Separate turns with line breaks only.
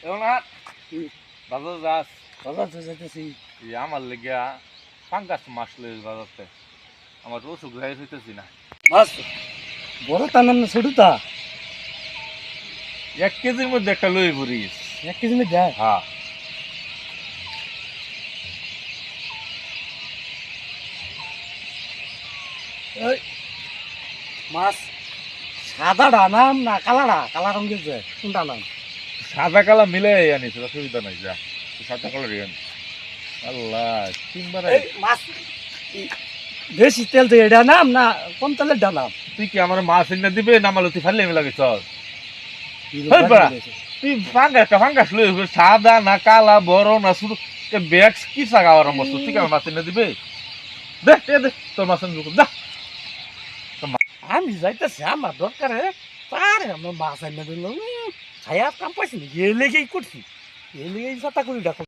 বাজার যাস
বাজার তো যাইতেছি।
আমার লেগিয়া পাঙ্গাস মাছ লই বাজারতে আমার তো অসুখ হয়ে হইতেছি না
মাছ বড় তা নাম না ছোটটা?
1 কেজির মধ্যে একটা লই পড়িস
1 কেজি মধ্যে?
হ্যাঁ
ওই মাছ সাদাটা নাম না কালাটা? কালা রঙের যে কোনটা নাম?
সাদা কালা মিলে আনিস অসুবিধা নাই যা সাদা কালার আল্লাহ তিনবার
এই মাছ বেশি তেল তো এটা নাম না কম তেলের নাম?
তুই কি আমার মাছ এনে দিবে না মালতি ফাইলে আমি লাগে চল তুই ফাঙ্গাস লই সাদা না কালা বড় না শুধু ব্যাগ কি সাগা আর মস্ত তুই কি আমার মাছ এনে দিবে দেখ দে তোর মাছ এনে যা
আমি যাইতেছি আমার দরকারে তারে আমার মাছ এনে দিল খাইয়া কাম পাইছি না এ লেগেই করছি এ লেগেই সাতা করি দেখো